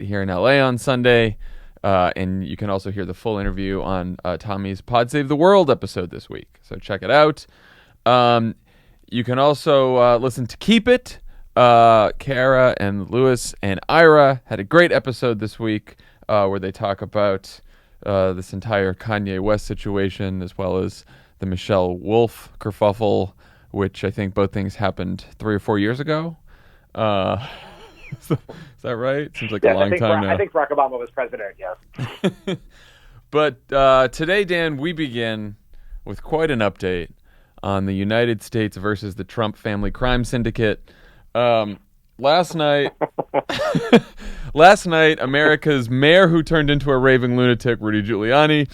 here in LA on Sunday. And you can also hear the full interview on Tommy's Pod Save the World episode this week. So check it out. You can also listen to Keep It. Kara and Lewis and Ira had a great episode this week where they talk about this entire Kanye West situation, as well as the Michelle Wolf kerfuffle, which I think both things happened 3 or 4 years ago. Is that right? Seems like a long time now. I think Barack Obama was president, yes. But today, Dan, we begin with quite an update on the United States versus the Trump family crime syndicate. Last night, America's mayor who turned into a raving lunatic, Rudy Giuliani,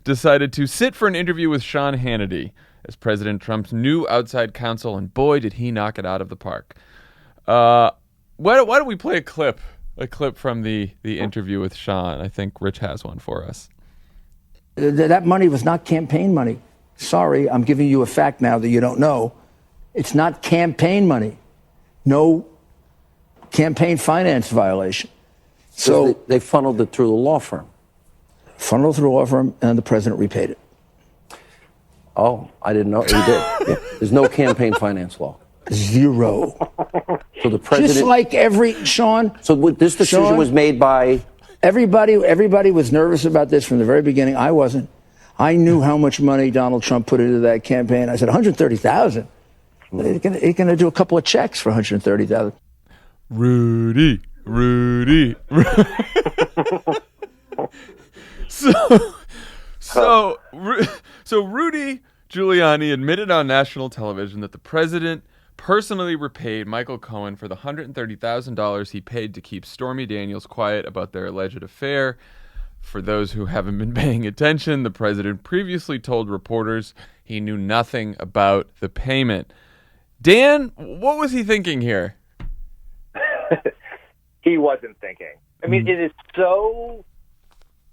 decided to sit for an interview with Sean Hannity as President Trump's new outside counsel, and boy, did he knock it out of the park. Why don't we play a clip from the interview with Sean? I think Rich has one for us. That money was not campaign money. Sorry, I'm giving you a fact now that you don't know. It's not campaign money. No campaign finance violation. So they funneled it through the law firm. Funneled through a law firm, and the president repaid it. Oh, I didn't know. He did. Yeah. There's no campaign finance law. Zero. So the president, just like Sean. So this decision was made by everybody. Everybody was nervous about this from the very beginning. I wasn't. I knew how much money Donald Trump put into that campaign. I said 130,000. He's going to do a couple of checks for 130,000. Rudy. So Rudy Giuliani admitted on national television that the president personally repaid Michael Cohen for the $130,000 he paid to keep Stormy Daniels quiet about their alleged affair. For those who haven't been paying attention, the president previously told reporters he knew nothing about the payment. Dan, what was he thinking here? He wasn't thinking. I mean, it is so...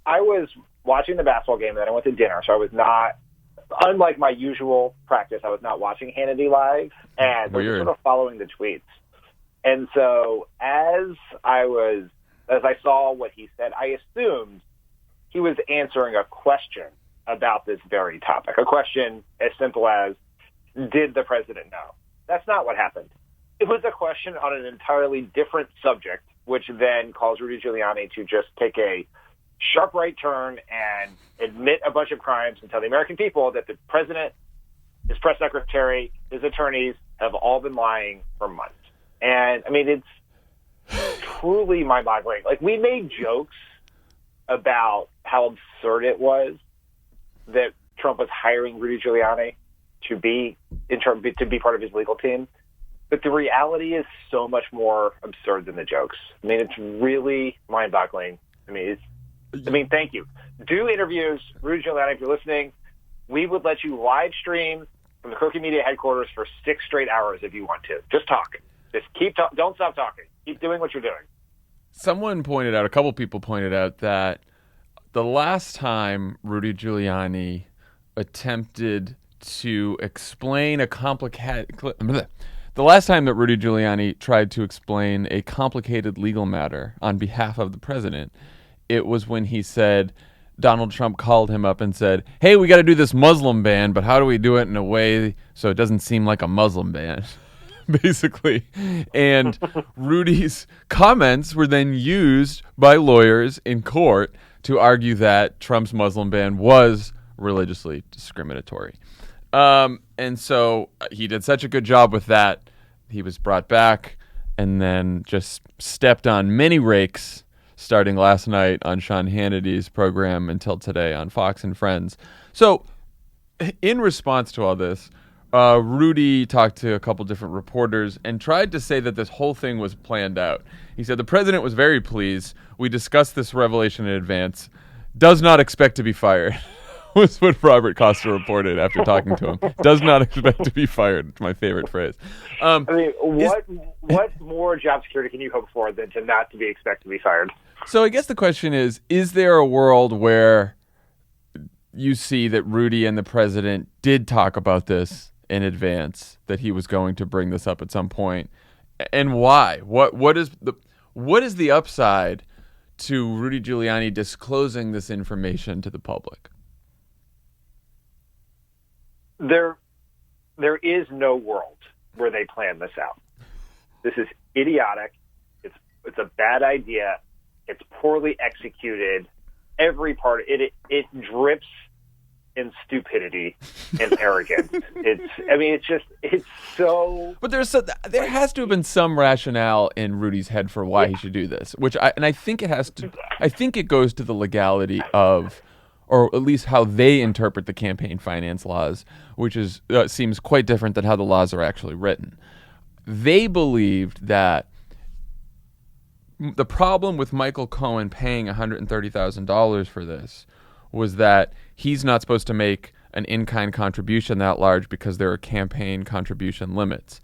I was watching the basketball game, and then I went to dinner, so I was not... Unlike my usual practice, I was not watching Hannity live, and I was sort of following the tweets. And so as I saw what he said, I assumed he was answering a question about this very topic. A question as simple as, did the president know? That's not what happened. It was a question on an entirely different subject, which then caused Rudy Giuliani to just take a sharp right turn and admit a bunch of crimes and tell the American people that the president, his press secretary, his attorneys have all been lying for months. And, I mean, it's truly mind-boggling. Like, we made jokes about how absurd it was that Trump was hiring Rudy Giuliani to be part of his legal team. But the reality is so much more absurd than the jokes. I mean, it's really mind-boggling. I mean, thank you. Do interviews. Rudy Giuliani, if you're listening, we would let you live stream from the Crooked Media headquarters for 6 straight hours if you want to. Just talk. Just keep talking. Don't stop talking. Keep doing what you're doing. A couple people pointed out that the last time Rudy Giuliani attempted to explain the last time that Rudy Giuliani tried to explain a complicated legal matter on behalf of the president, it was when he said Donald Trump called him up and said, hey, we got to do this Muslim ban, but how do we do it in a way so it doesn't seem like a Muslim ban, basically. And Rudy's comments were then used by lawyers in court to argue that Trump's Muslim ban was religiously discriminatory. And so he did such a good job with that. He was brought back and then just stepped on many rakes starting last night on Sean Hannity's program until today on Fox and Friends. So in response to all this, Rudy talked to a couple different reporters and tried to say that this whole thing was planned out. He said the president was very pleased. We discussed this revelation in advance. Does not expect to be fired. Was what Robert Costa reported after talking to him. Does not expect to be fired. It's my favorite phrase. I mean, what more job security can you hope for than to not to be expected to be fired? So I guess the question is there a world where you see that Rudy and the president did talk about this in advance, that he was going to bring this up at some point, and why? What is the upside to Rudy Giuliani disclosing this information to the public? There is no world where they plan this out. This is idiotic. It's a bad idea. It's poorly executed. Every part it drips in stupidity and arrogance. It's so. But there has to have been some rationale in Rudy's head for why he should do this, I think it has to. I think it goes to the legality of, or at least how they interpret the campaign finance laws, which is seems quite different than how the laws are actually written. They believed that the problem with Michael Cohen paying $130,000 for this was that he's not supposed to make an in-kind contribution that large because there are campaign contribution limits.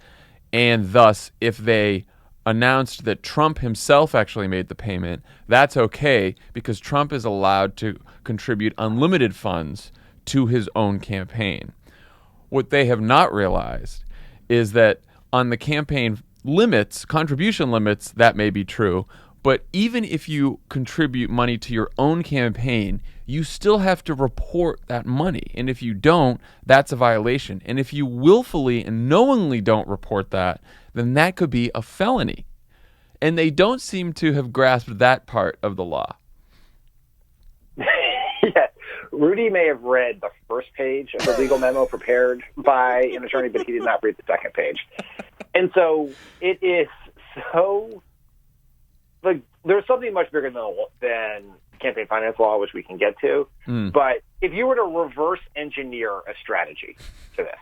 And thus, if they announced that Trump himself actually made the payment, that's okay because Trump is allowed to contribute unlimited funds to his own campaign. What they have not realized is that on the campaign limits, contribution limits, that may be true, but even if you contribute money to your own campaign, you still have to report that money. And if you don't, that's a violation. And if you willfully and knowingly don't report that, then that could be a felony. And they don't seem to have grasped that part of the law. Yeah. Rudy may have read the first page of the legal memo prepared by an attorney, but he did not read the second page. And so it is so, like, there's something much bigger than campaign finance law, which we can get to. But if you were to reverse engineer a strategy to this,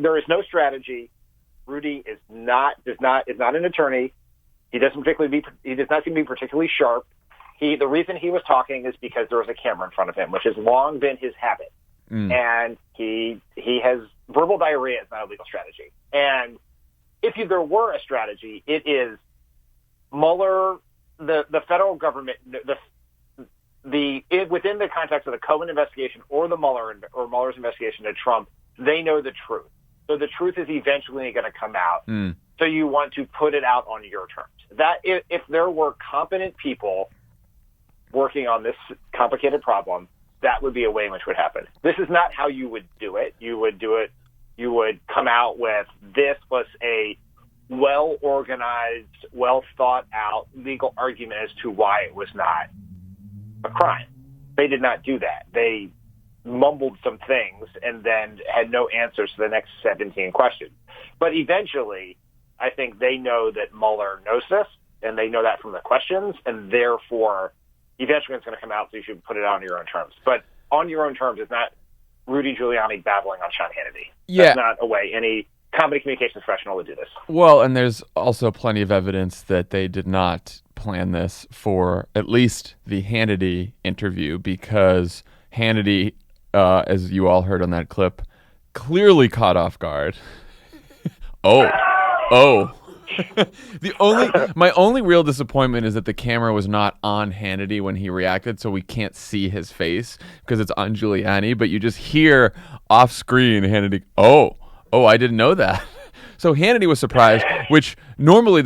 there is no strategy. Rudy is not an attorney. He does not seem to be particularly sharp. The reason he was talking is because there was a camera in front of him, which has long been his habit. And he has verbal diarrhea is not a legal strategy. And if there were a strategy, it is Mueller, the federal government, within the context of the Cohen investigation or Mueller's investigation to Trump, they know the truth. So the truth is eventually going to come out. So you want to put it out on your terms. That if there were competent people working on this complicated problem, that would be a way in which would happen. This is not how you would do it. You would come out with, this was a well-organized, well-thought-out legal argument as to why it was not a crime. They did not do that. They mumbled some things and then had no answers to the next 17 questions. But eventually, I think they know that Mueller knows this, and they know that from the questions, and therefore, eventually it's going to come out, so you should put it out on your own terms. But on your own terms is not Rudy Giuliani babbling on Sean Hannity. Yeah. That's not a way any comedy communications professional would do this. Well, and there's also plenty of evidence that they did not plan this for at least the Hannity interview, because Hannity, as you all heard on that clip, clearly caught off guard. My only real disappointment is that the camera was not on Hannity when he reacted, so we can't see his face because it's on Giuliani, but you just hear off screen Hannity, I didn't know that. So Hannity was surprised, which normally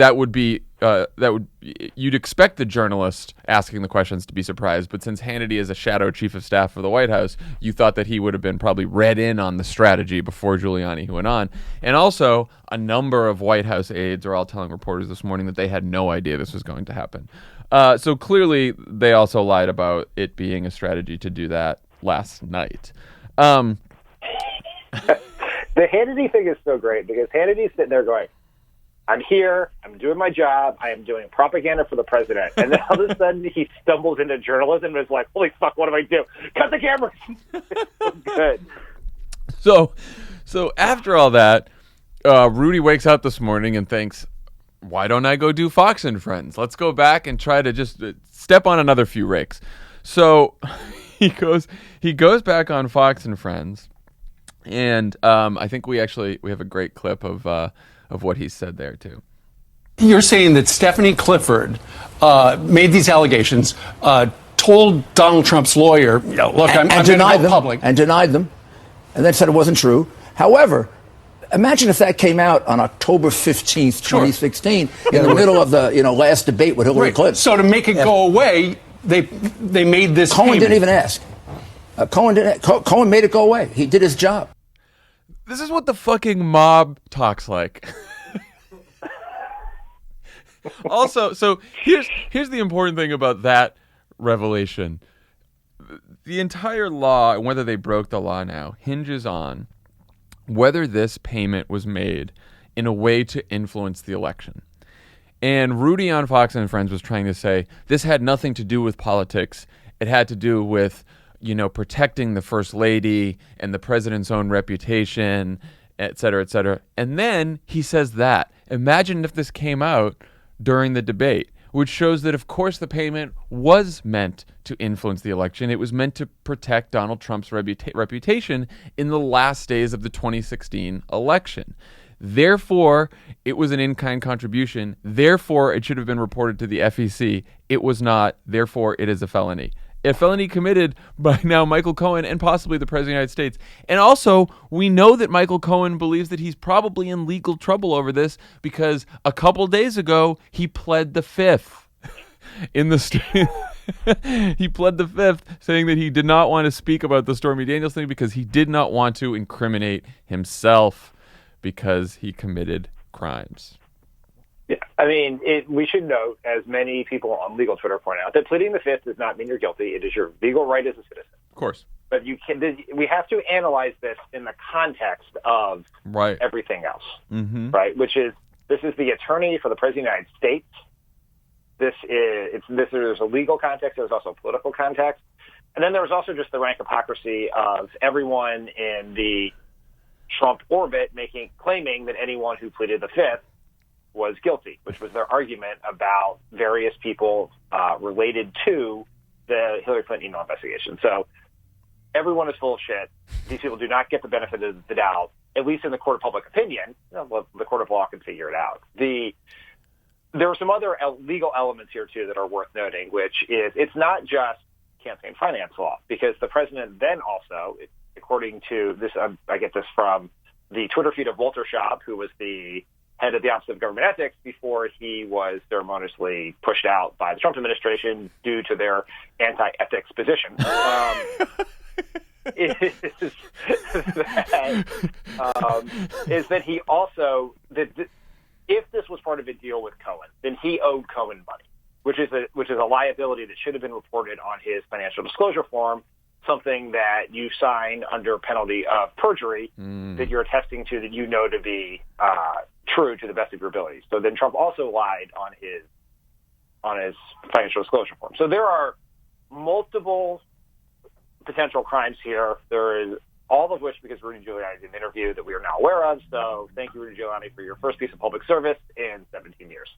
you'd expect the journalist asking the questions to be surprised, but since Hannity is a shadow chief of staff for the White House, you thought that he would have been probably read in on the strategy before Giuliani went on. And also, a number of White House aides are all telling reporters this morning that they had no idea this was going to happen. So clearly, they also lied about it being a strategy to do that last night. The Hannity thing is so great because Hannity's sitting there going, I'm here, I'm doing my job, I am doing propaganda for the president. And then all of a sudden he stumbles into journalism and is like, holy fuck, what do I do? Cut the camera! Good. So after all that, Rudy wakes up this morning and thinks, why don't I go do Fox and Friends? Let's go back and try to just step on another few rakes. So he goes back on Fox and Friends. And I think we have a great clip of what he said there too. You're saying that Stephanie Clifford made these allegations, told Donald Trump's lawyer, look, I'm going to go public, and denied them, and then said it wasn't true. However, Imagine if that came out on October 15th, 2016, in the middle of the last debate with Hillary Clinton. So to make it go away, they made this Cohen payment. didn't even ask. Cohen made it go away. He did his job. This is what the fucking mob talks like. Also, so here's the important thing about that revelation. The entire law, and whether they broke the law now, hinges on whether this payment was made in a way to influence the election. And Rudy on Fox and Friends was trying to say this had nothing to do with politics. It had to do with, protecting the first lady and the president's own reputation, et cetera, et cetera. And then he says that. Imagine if this came out during the debate, which shows that, of course, the payment was meant to influence the election. It was meant to protect Donald Trump's reputation in the last days of the 2016 election. Therefore, it was an in-kind contribution. Therefore, it should have been reported to the FEC. It was not. Therefore, it is a felony. A felony committed by now Michael Cohen and possibly the President of the United States. And also, we know that Michael Cohen believes that he's probably in legal trouble over this because a couple days ago, he pled the fifth in the he pled the fifth, saying that he did not want to speak about the Stormy Daniels thing because he did not want to incriminate himself because he committed crimes. Yeah, I mean, we should note, as many people on legal Twitter point out, that pleading the fifth does not mean you're guilty. It is your legal right as a citizen. Of course. But we have to analyze this in the context of everything else, right? This is the attorney for the President of the United States. There's a legal context. There's also a political context. And then there was also just the rank hypocrisy of everyone in the Trump orbit claiming that anyone who pleaded the fifth was guilty, which was their argument about various people related to the Hillary Clinton email investigation. So everyone is full of shit. These people do not get the benefit of the doubt, at least in the court of public opinion. The court of law can figure it out. There are some other legal elements here, too, that are worth noting, which is it's not just campaign finance law, because the president then also, according to this, I get this from the Twitter feed of Walter Schaub, who was the head of the Office of Government Ethics before he was ceremoniously pushed out by the Trump administration due to their anti-ethics position. Is that he also if this was part of a deal with Cohen, then he owed Cohen money, which is a liability that should have been reported on his financial disclosure form, something that you sign under penalty of perjury that you're attesting to that you know to be true to the best of your abilities. So then Trump also lied on his financial disclosure form. So there are multiple potential crimes here. There is all of which because Rudy Giuliani did an interview that we are now aware of. So thank you, Rudy Giuliani, for your first piece of public service in 17 years.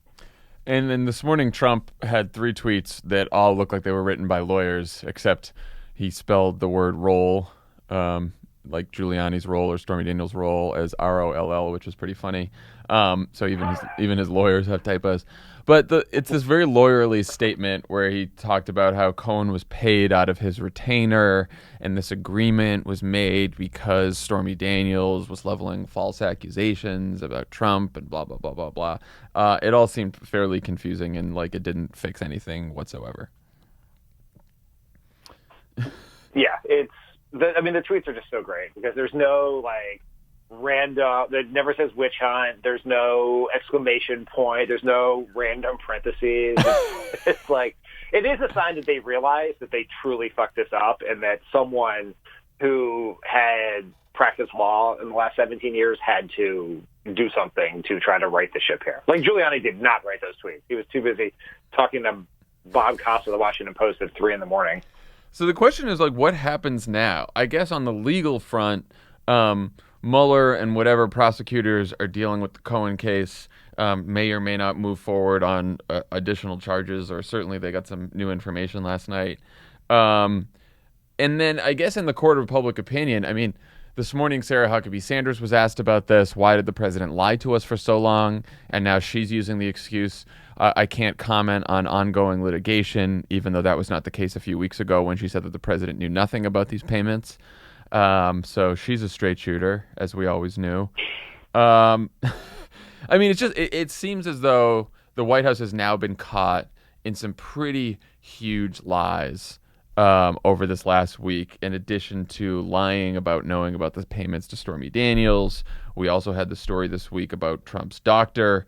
And then this morning, Trump had 3 tweets that all look like they were written by lawyers, except he spelled the word roll, like Giuliani's roll or Stormy Daniels' roll, as R-O-L-L, which is pretty funny. So even his lawyers have typos. But it's this very lawyerly statement where he talked about how Cohen was paid out of his retainer, and this agreement was made because Stormy Daniels was leveling false accusations about Trump and blah, blah, blah, blah, blah. It all seemed fairly confusing and like it didn't fix anything whatsoever. Yeah, the tweets are just so great because there's no random, it never says witch hunt, there's no exclamation point, there's no random parentheses. It's like, it is a sign that they realize that they truly fucked this up and that someone who had practiced law in the last 17 years had to do something to try to right the ship here. Like, Giuliani did not write those tweets. He was too busy talking to Bob Costa of the Washington Post at 3 a.m. So the question is, what happens now? I guess on the legal front, Mueller and whatever prosecutors are dealing with the Cohen case may or may not move forward on additional charges, or certainly they got some new information last night. And then I guess in the court of public opinion, this morning Sarah Huckabee Sanders was asked about this. Why did the president lie to us for so long? And now she's using the excuse, I can't comment on ongoing litigation, even though that was not the case a few weeks ago when she said that the president knew nothing about these payments. So she's a straight shooter, as we always knew. I mean, it seems as though the White House has now been caught in some pretty huge lies over this last week. In addition to lying about knowing about the payments to Stormy Daniels, we also had the story this week about Trump's doctor.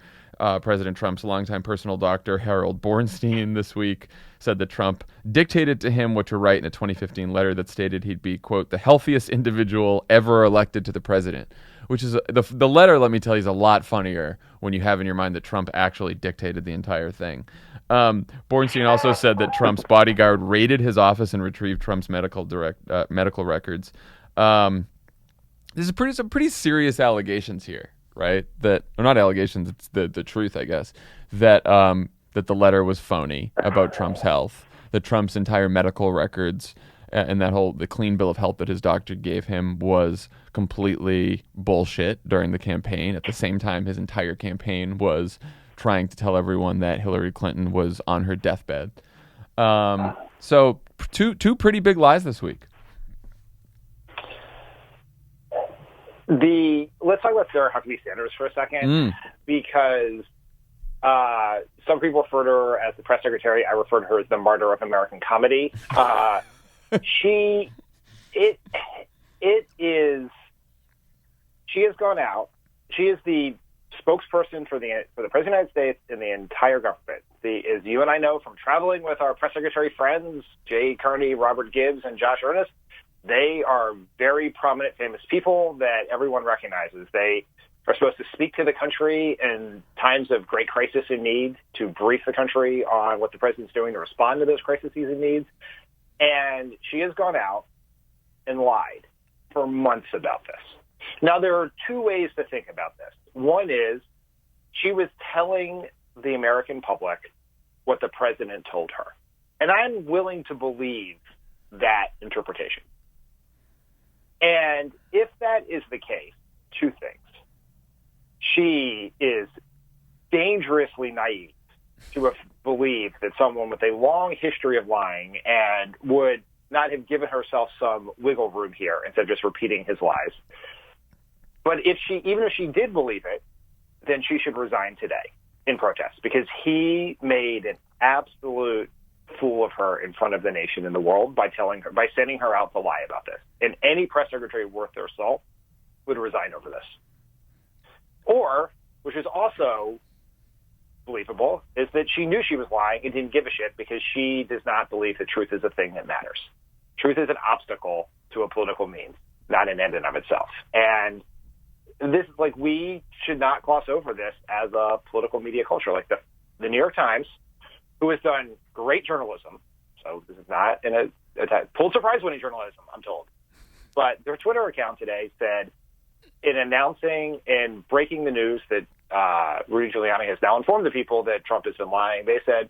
President Trump's longtime personal doctor, Harold Bornstein, this week said that Trump dictated to him what to write in a 2015 letter that stated he'd be, quote, the healthiest individual ever elected to the president, which is the letter, let me tell you, is a lot funnier when you have in your mind that Trump actually dictated the entire thing. Bornstein also said that Trump's bodyguard raided his office and retrieved Trump's medical records. There's some pretty serious allegations here, right? That, or not allegations, it's the truth, I guess, that that the letter was phony about Trump's health, that Trump's entire medical records and the clean bill of health that his doctor gave him was completely bullshit during the campaign. At the same time, his entire campaign was trying to tell everyone that Hillary Clinton was on her deathbed. So two pretty big lies this week. Let's talk about Sarah Huckabee Sanders for a second, because some people refer to her as the press secretary. I refer to her as the martyr of American comedy. She has gone out. She is the spokesperson for the President of the United States and the entire government. As you and I know from traveling with our press secretary friends, Jay Kearney, Robert Gibbs, and Josh Earnest, they are very prominent, famous people that everyone recognizes. They are supposed to speak to the country in times of great crisis and need, to brief the country on what the president's doing to respond to those crises and needs. And she has gone out and lied for months about this. Now, there are two ways to think about this. One is she was telling the American public what the president told her. And I'm willing to believe that interpretation. And if that is the case, two things. She is dangerously naive to have believed that someone with a long history of lying and would not have given herself some wiggle room here instead of just repeating his lies. But even if she did believe it, then she should resign today in protest, because he made an absolute fool of her in front of the nation and the world by sending her out to lie about this. And any press secretary worth their salt would resign over this. Or, which is also believable, is that she knew she was lying and didn't give a shit because she does not believe that truth is a thing that matters. Truth is an obstacle to a political means, not an end in of itself. And this, we should not gloss over this as a political media culture. Like the New York Times, who has done great journalism, so this is not Pulitzer Prize-winning journalism, I'm told. But their Twitter account today said, in announcing and breaking the news that Rudy Giuliani has now informed the people that Trump has been lying, they said,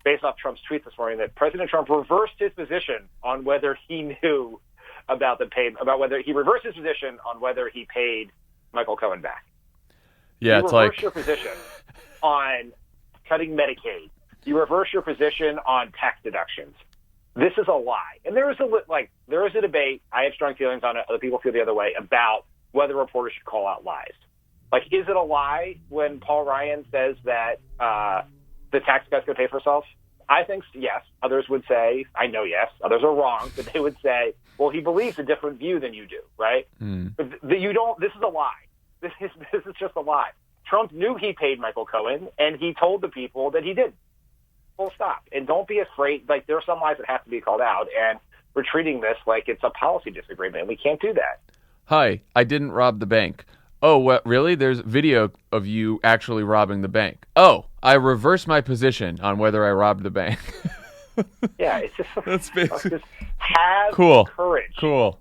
based off Trump's tweet this morning, that President Trump reversed his position on whether he knew about whether he reversed his position on whether he paid Michael Cohen back. Yeah, you reverse your position on cutting Medicaid. You reverse your position on tax deductions. This is a lie. And there is a debate. I have strong feelings on it. Other people feel the other way about whether reporters should call out lies. Is it a lie when Paul Ryan says that the tax cuts could pay for itself? I think yes. Others would say, I know yes. Others are wrong, but they would say, well, he believes a different view than you do, right? But you don't. This is a lie. This is just a lie. Trump knew he paid Michael Cohen, and he told the people that he didn't. Full stop. And don't be afraid. There are some lies that have to be called out, and we're treating this like it's a policy disagreement, and we can't do that. Hi, I didn't rob the bank. Oh, what? Really? There's video of you actually robbing the bank. Oh, I reversed my position on whether I robbed the bank. Yeah, it's just that's basically just have courage. Cool.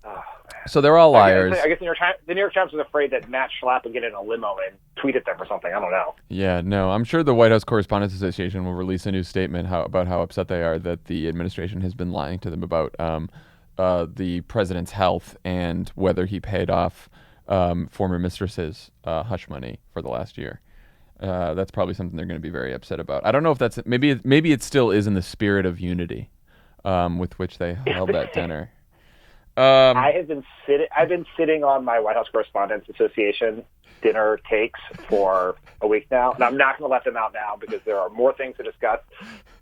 Oh, so they're all liars. I guess the New York Times was afraid that Matt Schlapp would get in a limo and tweet at them or something. I don't know. Yeah, no. I'm sure the White House Correspondents Association will release a new statement about how upset they are that the administration has been lying to them about the president's health and whether he paid off former mistresses hush money for the last year. That's probably something they're going to be very upset about. I don't know if that's maybe it still is in the spirit of unity with which they held that dinner. I've been sitting on my White House Correspondents Association dinner takes for a week now, and I'm not going to let them out now because there are more things to discuss.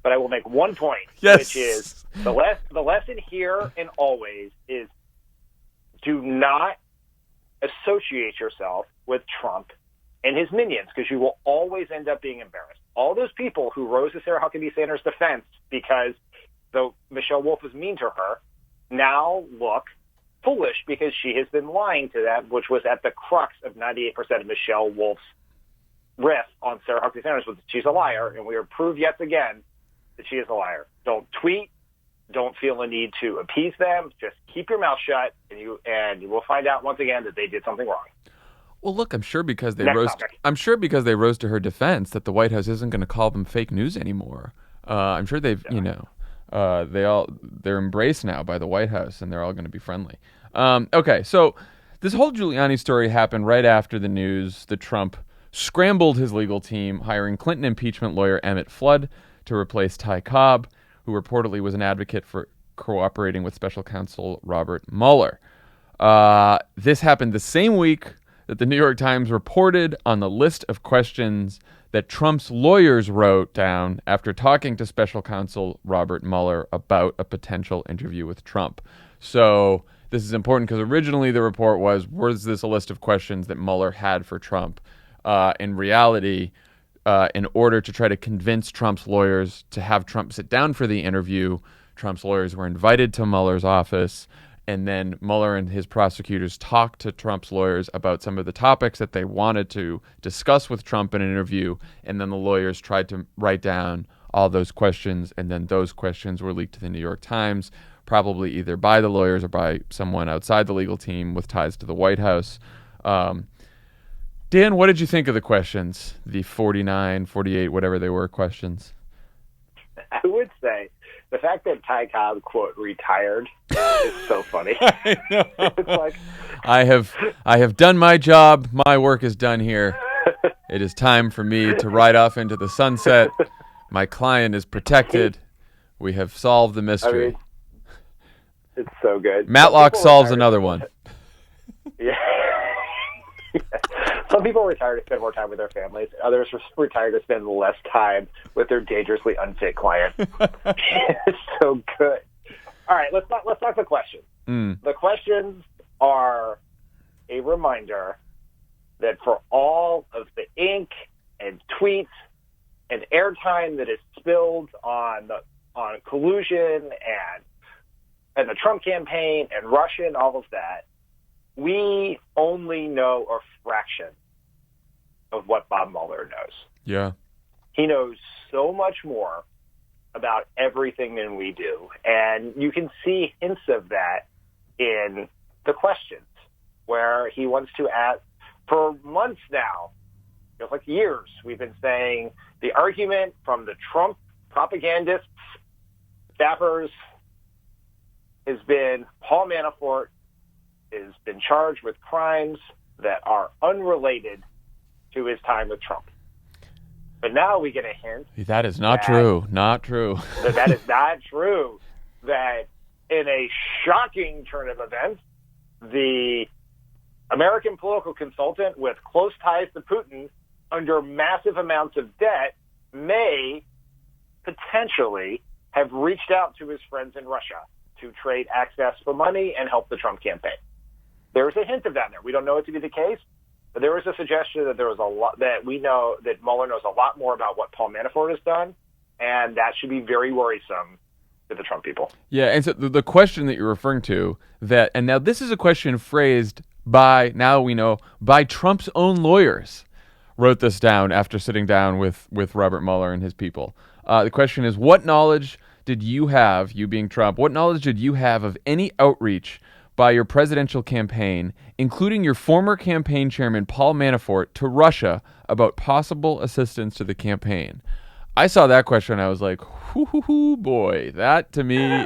But I will make one point, which is the lesson here and always is do not associate yourself with Trump and his minions, because you will always end up being embarrassed. All those people who rose to Sarah Huckabee Sanders' defense because though Michelle Wolf was mean to her now look foolish because she has been lying to them, which was at the crux of 98% of Michelle Wolf's riff on Sarah Huckabee Sanders was that she's a liar, and we are proved yet again that she is a liar. Don't tweet. Don't feel a need to appease them. Just keep your mouth shut, and you will find out once again that they did something wrong. Well, look, I'm sure because they rose to her defense that the White House isn't going to call them fake news anymore. I'm sure they've, they're embraced now by the White House, and they're all going to be friendly. Okay, so this whole Giuliani story happened right after the news that Trump scrambled his legal team, hiring Clinton impeachment lawyer Emmett Flood to replace Ty Cobb, who reportedly was an advocate for cooperating with special counsel Robert Mueller. This happened the same week that the New York Times reported on the list of questions that Trump's lawyers wrote down after talking to special counsel Robert Mueller about a potential interview with Trump. So this is important because originally the report was this a list of questions that Mueller had for Trump? In reality, in order to try to convince Trump's lawyers to have Trump sit down for the interview, Trump's lawyers were invited to Mueller's office, and then Mueller and his prosecutors talked to Trump's lawyers about some of the topics that they wanted to discuss with Trump in an interview, and then the lawyers tried to write down all those questions, and then those questions were leaked to the New York Times, probably either by the lawyers or by someone outside the legal team with ties to the White House. Dan, what did you think of the questions, the 49, 48, whatever they were questions? I would say the fact that Ty Cobb, quote, retired is so funny. I know. It's like, I have done my job. My work is done here. It is time for me to ride off into the sunset. My client is protected. We have solved the mystery. I mean, it's so good. Matlock solves another one. Yeah. Some people retire to spend more time with their families. Others retire to spend less time with their dangerously unfit client. It's so good. All right, let's talk the questions. The questions are a reminder that for all of the ink and tweets and airtime that is spilled on collusion and the Trump campaign and Russia and all of that, we only know a fraction of what Bob Mueller knows. Yeah. He knows so much more about everything than we do. And you can see hints of that in the questions where he wants to ask, for months now, feels like years, we've been saying the argument from the Trump propagandists, staffers, has been Paul Manafort has been charged with crimes that are unrelated to his time with Trump. But now we get a hint. That is not true. Not true. That is not true. That in a shocking turn of events, the American political consultant with close ties to Putin under massive amounts of debt may potentially have reached out to his friends in Russia to trade access for money and help the Trump campaign. There's a hint of that in there. We don't know it to be the case, but there was a suggestion that there was a lot that we know that Mueller knows a lot more about what Paul Manafort has done, and that should be very worrisome to the Trump people. Yeah, and so the question that you're referring to, and now this is a question phrased by Trump's own lawyers, wrote this down after sitting down with Robert Mueller and his people. The question is, what knowledge did you have, you being Trump, what knowledge did you have of any outreach by your presidential campaign, including your former campaign chairman Paul Manafort, to Russia about possible assistance to the campaign? I saw that question and I was like, boy, that to me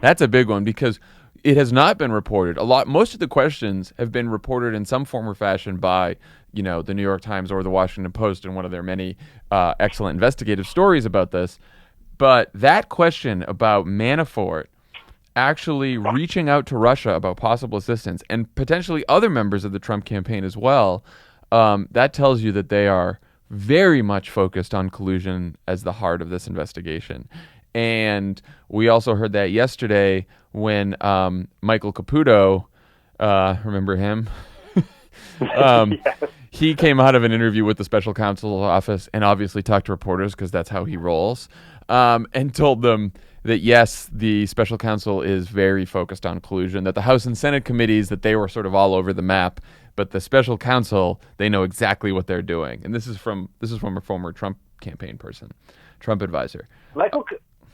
that's a big one, because it has not been reported. Most of the questions have been reported in some form or fashion by, the New York Times or the Washington Post in one of their many excellent investigative stories about this. But that question about Manafort actually reaching out to Russia about possible assistance and potentially other members of the Trump campaign as well, that tells you that they are very much focused on collusion as the heart of this investigation. And we also heard that yesterday when Michael Caputo, remember him? Yes. He came out of an interview with the special counsel's office and obviously talked to reporters because that's how he rolls, and told them that, yes, the special counsel is very focused on collusion, that the House and Senate committees, that they were sort of all over the map, but the special counsel, they know exactly what they're doing. And this is from a former Trump campaign person, Trump advisor. Michael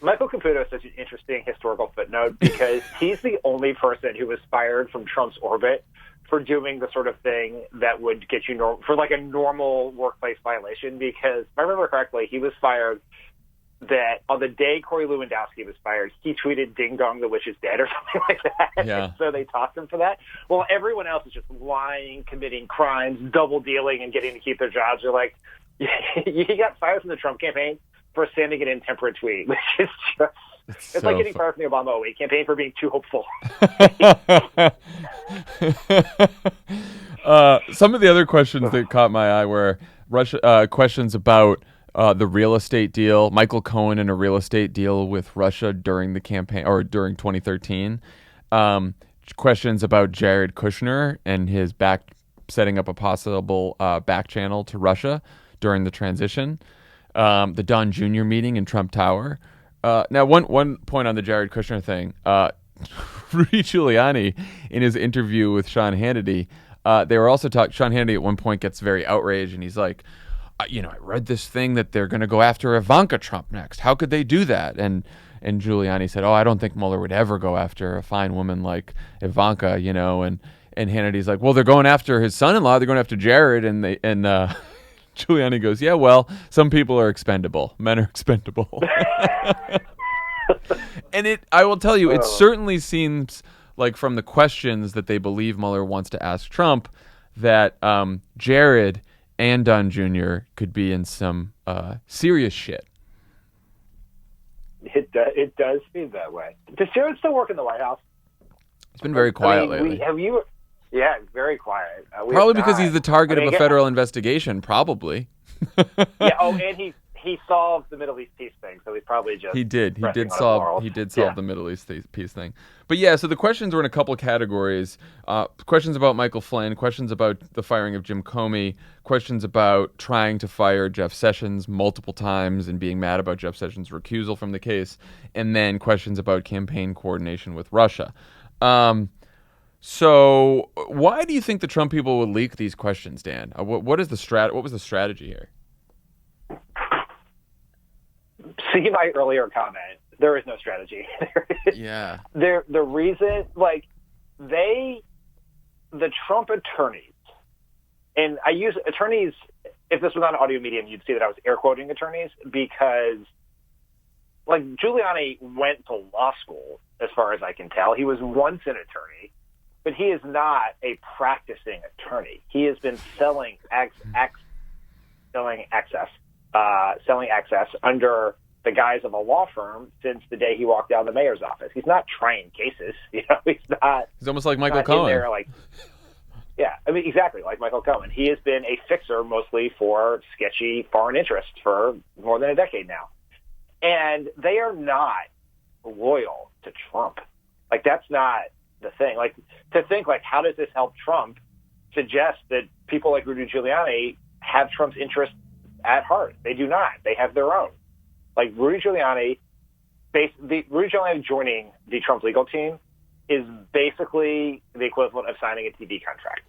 Caputo is such an interesting historical footnote because he's the only person who was fired from Trump's orbit for doing the sort of thing that would get you for like a normal workplace violation. Because if I remember correctly, he was fired that on the day Corey Lewandowski was fired, he tweeted "Ding dong, the witch is dead" or something like that. Yeah. So they tossed him for that. Well, everyone else is just lying, committing crimes, double dealing, and getting to keep their jobs. They're like, you got fired from the Trump campaign for sending an intemperate tweet, which is just. It's so like getting fired from the Obama 08 campaign for being too hopeful. Some of the other questions that caught my eye were questions about the real estate deal, Michael Cohen and a real estate deal with Russia during the campaign or during 2013. Questions about Jared Kushner and his setting up a possible back channel to Russia during the transition. The Don Jr. meeting in Trump Tower. Now, one point on the Jared Kushner thing, Rudy Giuliani, in his interview with Sean Hannity, they were also talking. Sean Hannity at one point gets very outraged, and he's like, I read this thing that they're going to go after Ivanka Trump next. How could they do that? And Giuliani said, I don't think Mueller would ever go after a fine woman like Ivanka, And Hannity's like, well, they're going after his son-in-law. They're going after Jared, and Giuliani goes, yeah, well, some people are expendable. Men are expendable. And I will tell you, it certainly seems like from the questions that they believe Mueller wants to ask Trump that Jared and Don Jr. could be in some serious shit. It does seem that way. Does Jared still work in the White House? He's been very quiet lately. Yeah, very quiet. Probably because he's the target of a federal investigation, probably. Yeah. Oh, and he solved the Middle East peace thing, so he's probably just he did solve the Middle East peace thing. But yeah, so the questions were in a couple categories: questions about Michael Flynn, questions about the firing of Jim Comey, questions about trying to fire Jeff Sessions multiple times and being mad about Jeff Sessions' recusal from the case, and then questions about campaign coordination with Russia. So why do you think the Trump people would leak these questions, Dan? What was the strategy here? See my earlier comment. There is no strategy. Yeah. The reason, the Trump attorneys, and I use attorneys, if this was on audio medium, you'd see that I was air quoting attorneys because, Giuliani went to law school, as far as I can tell. He was once an attorney, but he is not a practicing attorney. He has been selling access under the guise of a law firm since the day he walked out of the mayor's office. He's not trying cases. He's not. He's almost like Michael Cohen. In there, yeah, I mean, exactly like Michael Cohen. He has been a fixer mostly for sketchy foreign interests for more than a decade now. And they are not loyal to Trump. That's not the thing. To think, how does this help Trump suggests that people like Rudy Giuliani have Trump's interests at heart. They do not. They have their own. Rudy Giuliani joining the Trump legal team is basically the equivalent of signing a TV contract.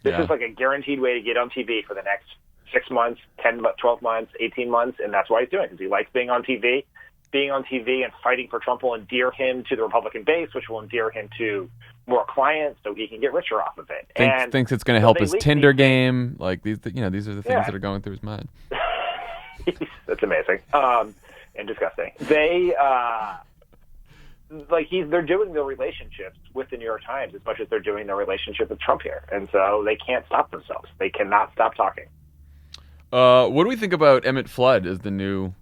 This is a guaranteed way to get on TV for the next 6 months, 10, 12 months, 18 months, and that's why he's doing it, because he likes being on TV. Being on TV and fighting for Trump will endear him to the Republican base, which will endear him to more clients, so he can get richer off of it. Thinks it's going to help his Tinder game. These are the things that are going through his mind. That's amazing and disgusting. They're doing their relationships with the New York Times as much as they're doing their relationship with Trump here, and so they can't stop themselves. They cannot stop talking. What do we think about Emmett Flood as the new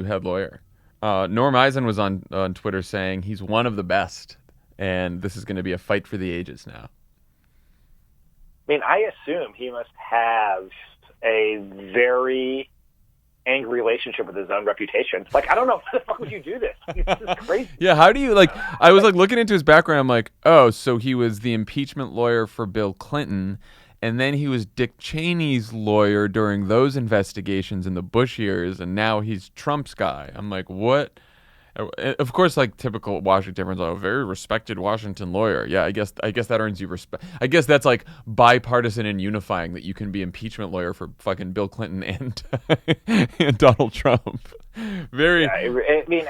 head lawyer? Norm Eisen was on Twitter saying he's one of the best and this is going to be a fight for the ages now. I mean, I assume he must have a very angry relationship with his own reputation. Like, I don't know, how the fuck would you do this? This is crazy. Yeah, how do you, like, I was, like, looking into his background. I'm like, oh, so he was the impeachment lawyer for Bill Clinton, and then he was Dick Cheney's lawyer during those investigations in the Bush years, and now he's Trump's guy. I'm like, what? Of course, like typical Washington, everyone's like, a very respected Washington lawyer. Yeah, I guess that earns you respect. I guess that's like bipartisan and unifying, that you can be impeachment lawyer for fucking Bill Clinton and Donald Trump. Very. Yeah, I mean,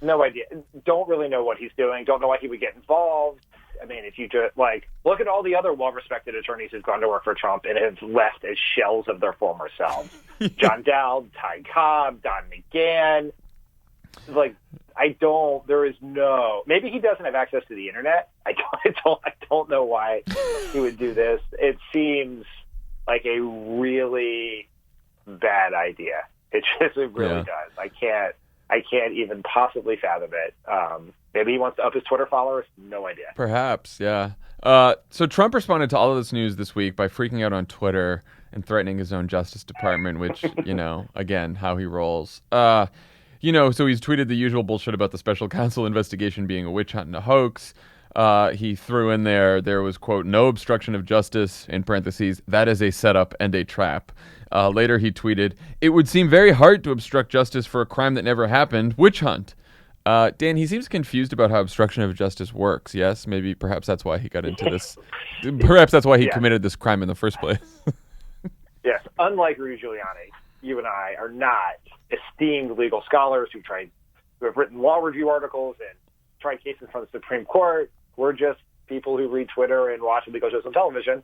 no idea. Don't really know what he's doing. Don't know why he would get involved. I mean, if you just like look at all the other well-respected attorneys who've gone to work for Trump and have left as shells of their former selves: John Dowd, Ty Cobb, Don McGahn. Like, there is no, maybe he doesn't have access to the internet. I don't know why he would do this. It seems like a really bad idea. It really does. I can't even possibly fathom it. Maybe he wants to up his Twitter followers. No idea. Perhaps, yeah. So Trump responded to all of this news this week by freaking out on Twitter and threatening his own Justice Department, which, again, how he rolls. So he's tweeted the usual bullshit about the special counsel investigation being a witch hunt and a hoax. He threw in there was, quote, no obstruction of justice, in parentheses, that is a setup and a trap. Later he tweeted, it would seem very hard to obstruct justice for a crime that never happened, witch hunt. Dan, he seems confused about how obstruction of justice works, yes? Perhaps that's why he got into this. Perhaps that's why he committed this crime in the first place. Yes, unlike Rudy Giuliani, you and I are not esteemed legal scholars who have written law review articles and tried cases from the Supreme Court. We're just people who read Twitter and watch legal shows on television.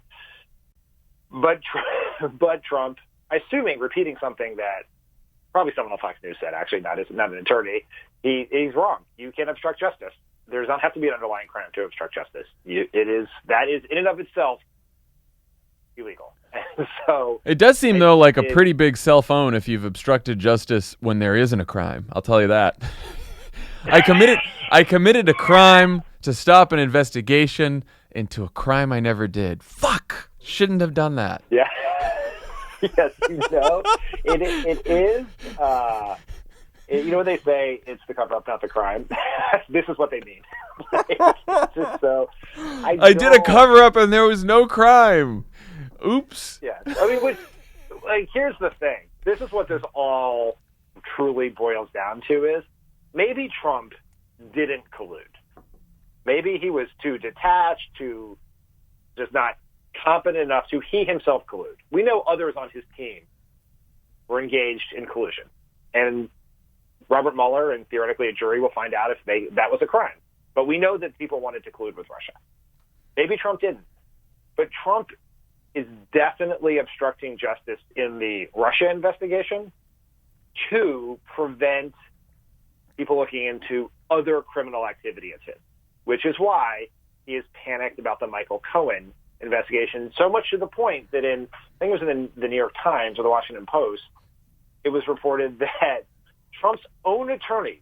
But Trump, assuming repeating something that probably someone on Fox News said, actually not an attorney, he's wrong. You can't obstruct justice. There does not have to be an underlying crime to obstruct justice. That is in and of itself illegal. So it does seem, though, like a pretty big cell phone if you've obstructed justice when there isn't a crime. I'll tell you that. I committed a crime to stop an investigation into a crime I never did. Fuck! Shouldn't have done that. Yeah. Yes, it is. You know what they say? It's the cover-up, not the crime. This is what they mean. I did a cover-up and there was no crime. Oops. Yeah. I mean, here's the thing. This is what this all truly boils down to is maybe Trump didn't collude. Maybe he was too detached, just not competent enough to he himself collude. We know others on his team were engaged in collusion. And Robert Mueller and theoretically a jury will find out if that was a crime. But we know that people wanted to collude with Russia. Maybe Trump didn't. But Trump is definitely obstructing justice in the Russia investigation to prevent people looking into other criminal activity of his, which is why he is panicked about the Michael Cohen investigation, so much to the point that I think it was in the New York Times or the Washington Post, it was reported that Trump's own attorneys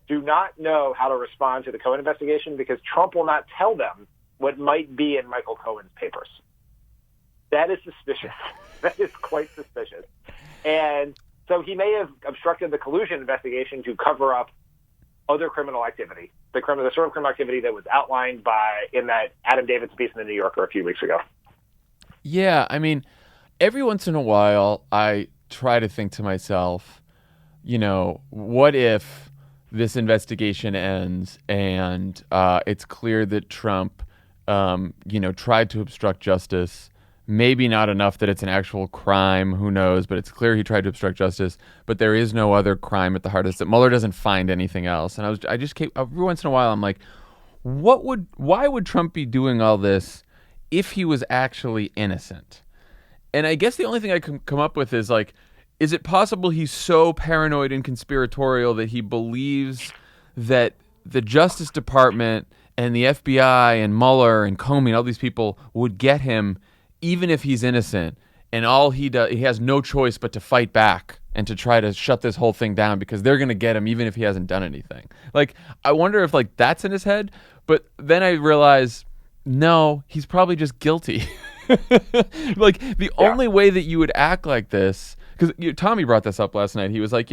do not know how to respond to the Cohen investigation because Trump will not tell them what might be in Michael Cohen's papers. That is suspicious. That is quite suspicious. And so he may have obstructed the collusion investigation to cover up other criminal activity, the sort of criminal activity that was outlined in that Adam David's piece in the New Yorker a few weeks ago. Yeah, I mean, every once in a while, I try to think to myself, what if this investigation ends and it's clear that Trump, tried to obstruct justice. Maybe not enough that it's an actual crime, who knows, but it's clear he tried to obstruct justice, but there is no other crime at the heart of this, that Mueller doesn't find anything else. And I just keep, every once in a while, I'm like, why would Trump be doing all this if he was actually innocent? And I guess the only thing I can come up with is like, is it possible he's so paranoid and conspiratorial that he believes that the Justice Department and the FBI and Mueller and Comey and all these people would get him even if he's innocent, and all he does, he has no choice but to fight back and to try to shut this whole thing down because they're going to get him even if he hasn't done anything. Like, I wonder if like that's in his head, but then I realize, no, he's probably just guilty. Like, the only way that you would act like this, because Tommy brought this up last night. He was like,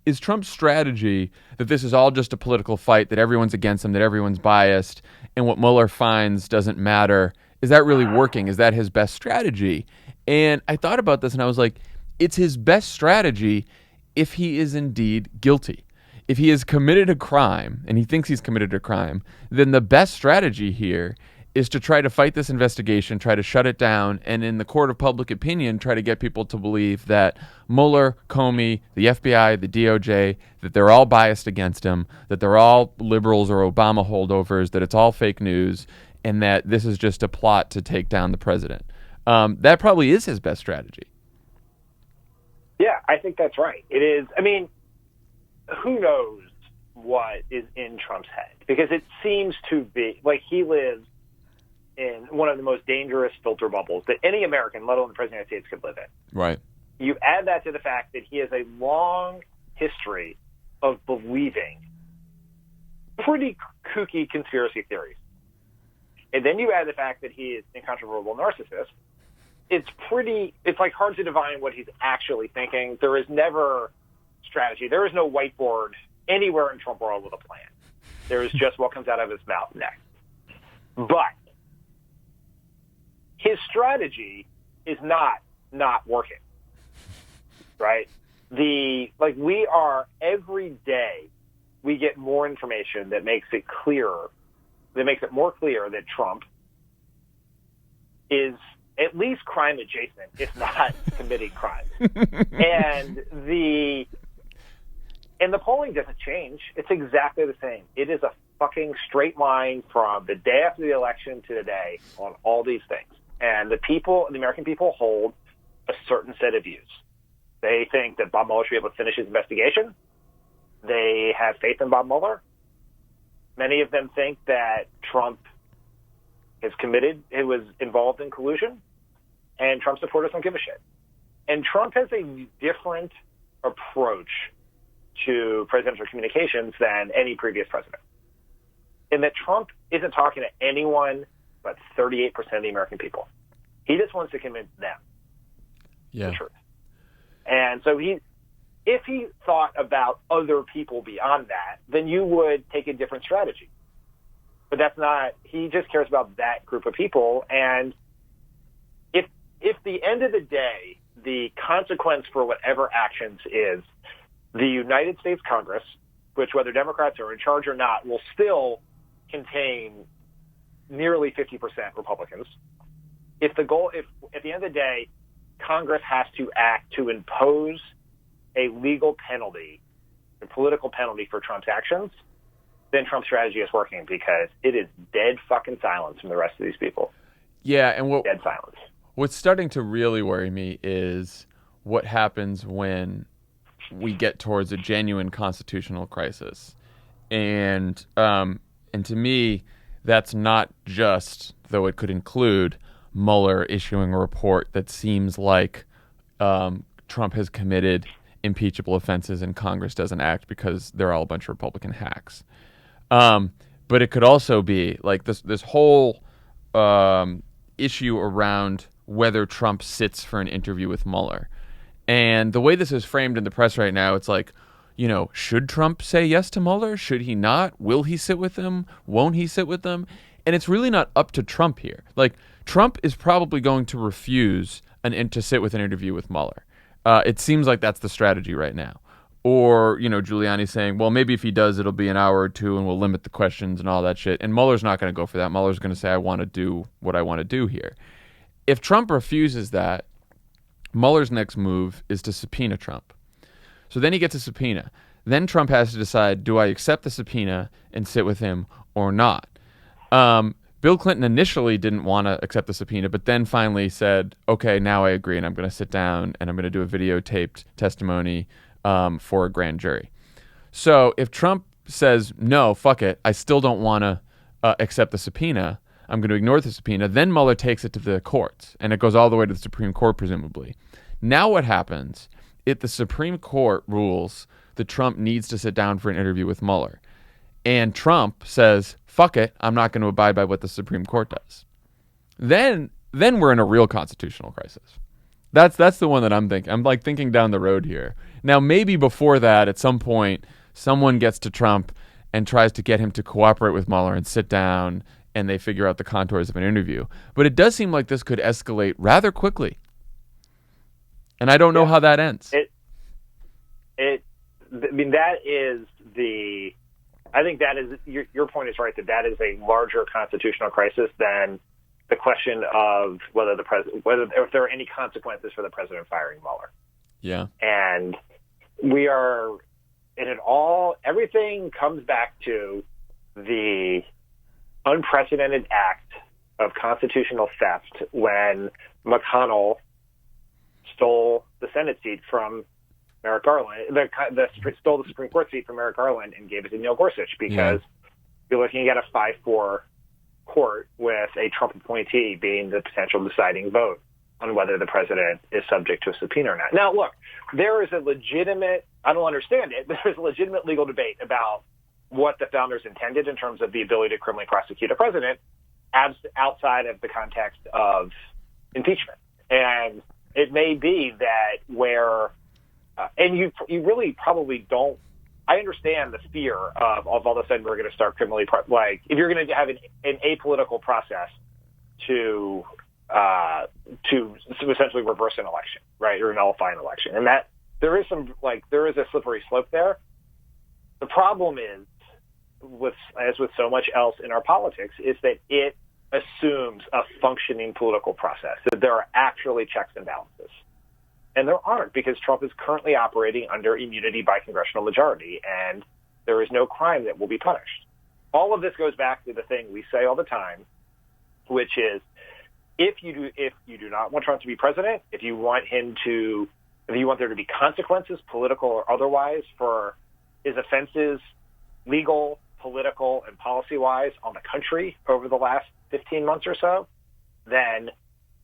is Trump's strategy that this is all just a political fight, that everyone's against him, that everyone's biased, and what Mueller finds doesn't matter? Is that really working? Is that his best strategy? And I thought about this and I was like, it's his best strategy if he is indeed guilty. If he has committed a crime and he thinks he's committed a crime, then the best strategy here is to try to fight this investigation, try to shut it down, and in the court of public opinion, try to get people to believe that Mueller, Comey, the FBI, the DOJ, that they're all biased against him, that they're all liberals or Obama holdovers, that it's all fake news, and that this is just a plot to take down the president. That probably is his best strategy. Yeah, I think that's right. It is. I mean, who knows what is in Trump's head? Because it seems to be like he lives in one of the most dangerous filter bubbles that any American, let alone the President of the United States, could live in. Right. You add that to the fact that he has a long history of believing pretty kooky conspiracy theories. And then you add the fact that he is an incontrovertible narcissist. It's like hard to divine what he's actually thinking. There is never strategy. There is no whiteboard anywhere in Trump world with a plan. There is just what comes out of his mouth next. But his strategy is not working, right? We are every day we get more information that makes it more clear that Trump is at least crime adjacent, if not committing crimes. And the polling doesn't change. It's exactly the same. It is a fucking straight line from the day after the election to today on all these things. And the American people hold a certain set of views. They think that Bob Mueller should be able to finish his investigation. They have faith in Bob Mueller. Many of them think that Trump was involved in collusion, and Trump supporters don't give a shit. And Trump has a different approach to presidential communications than any previous president. In that Trump isn't talking to anyone but 38% of the American people. He just wants to convince them the truth. And so if he thought about other people beyond that, then you would take a different strategy. But that's not, he just cares about that group of people. And if the end of the day, the consequence for whatever actions is the United States Congress, which whether Democrats are in charge or not, will still contain nearly 50% Republicans. If at the end of the day, Congress has to act to impose a legal penalty, a political penalty for Trump's actions, then Trump's strategy is working because it is dead fucking silence from the rest of these people. Yeah, and dead silence. What's starting to really worry me is what happens when we get towards a genuine constitutional crisis. And to me, that's not just, though it could include Mueller issuing a report that seems like Trump has committed impeachable offenses and Congress doesn't act because they're all a bunch of Republican hacks. But it could also be like this whole issue around whether Trump sits for an interview with Mueller. And the way this is framed in the press right now, it's like, should Trump say yes to Mueller? Should he not? Will he sit with him? Won't he sit with them? And it's really not up to Trump here. Like, Trump is probably going to refuse to sit with an interview with Mueller. It seems like that's the strategy right now. Or, Giuliani saying, well, maybe if he does, it'll be an hour or two and we'll limit the questions and all that shit. And Mueller's not going to go for that. Mueller's going to say, I want to do what I want to do here. If Trump refuses that, Mueller's next move is to subpoena Trump. So then he gets a subpoena. Then Trump has to decide, do I accept the subpoena and sit with him or not? Bill Clinton initially didn't want to accept the subpoena, but then finally said, okay, now I agree, and I'm going to sit down and I'm going to do a videotaped testimony for a grand jury. So if Trump says, no, fuck it, I still don't want to accept the subpoena, I'm going to ignore the subpoena, then Mueller takes it to the courts, and it goes all the way to the Supreme Court, presumably. Now what happens if the Supreme Court rules that Trump needs to sit down for an interview with Mueller, and Trump says, fuck it, I'm not going to abide by what the Supreme Court does, then we're in a real constitutional crisis. That's the one that I'm thinking. I'm like thinking down the road here. Now, maybe before that, at some point, someone gets to Trump and tries to get him to cooperate with Mueller and sit down, and they figure out the contours of an interview. But it does seem like this could escalate rather quickly. And I don't know how that ends. I mean, that is I think that is, your point is right, that is a larger constitutional crisis than the question of whether if there are any consequences for the president firing Mueller. Yeah. And everything comes back to the unprecedented act of constitutional theft when McConnell stole the Senate seat from Merrick Garland, stole the Supreme Court seat from Merrick Garland and gave it to Neil Gorsuch, because you're looking at a 5-4 court with a Trump appointee being the potential deciding vote on whether the president is subject to a subpoena or not. Now, look, there is a legitimate, I don't understand it, but there's a legitimate legal debate about what the founders intended in terms of the ability to criminally prosecute a president outside of the context of impeachment. And it may be that and you really probably don't, I understand the fear of all of a sudden we're going to start criminally, if you're going to have an apolitical process to essentially reverse an election, right, or nullify an election, and that there is a slippery slope there. The problem is, as with so much else in our politics, is that it assumes a functioning political process, that there are actually checks and balances. And there aren't, because Trump is currently operating under immunity by congressional majority, and there is no crime that will be punished. All of this goes back to the thing we say all the time, which is, if you do not want Trump to be president, if you want there to be consequences, political or otherwise, for his offenses, legal, political, and policy-wise, on the country over the last 15 months or so, then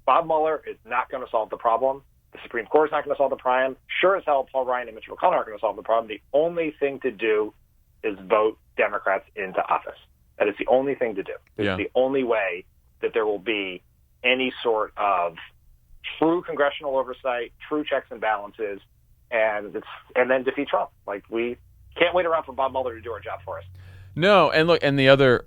Bob Mueller is not going to solve the problem. The Supreme Court is not going to solve the problem. Sure as hell, Paul Ryan and Mitch McConnell aren't going to solve the problem. The only thing to do is vote Democrats into office. That is the only thing to do. It's the only way that there will be any sort of true congressional oversight, true checks and balances, and then defeat Trump. Like, we can't wait around for Bob Mueller to do our job for us. No, and look, and the other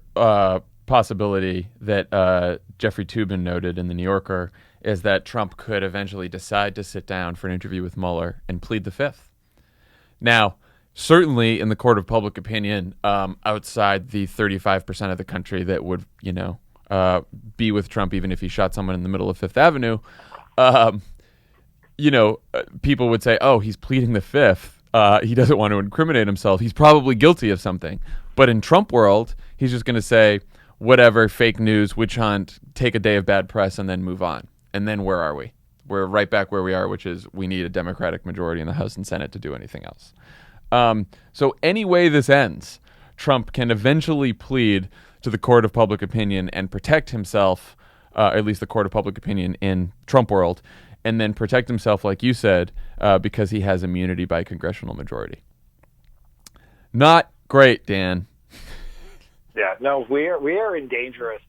possibility that Jeffrey Toobin noted in the New Yorker is that Trump could eventually decide to sit down for an interview with Mueller and plead the Fifth. Now, certainly in the court of public opinion, outside the 35% of the country that would, be with Trump even if he shot someone in the middle of Fifth Avenue, people would say, oh, he's pleading the Fifth. He doesn't want to incriminate himself. He's probably guilty of something. But in Trump world, he's just going to say, whatever, fake news, witch hunt, take a day of bad press, and then move on. And then where are we? We're right back where we are, which is we need a Democratic majority in the House and Senate to do anything else. So any way this ends, Trump can eventually plead to the court of public opinion and protect himself, at least the court of public opinion in Trump world, and then protect himself, like you said, because he has immunity by congressional majority. Not great, Dan. Yeah, no, we are in dangerous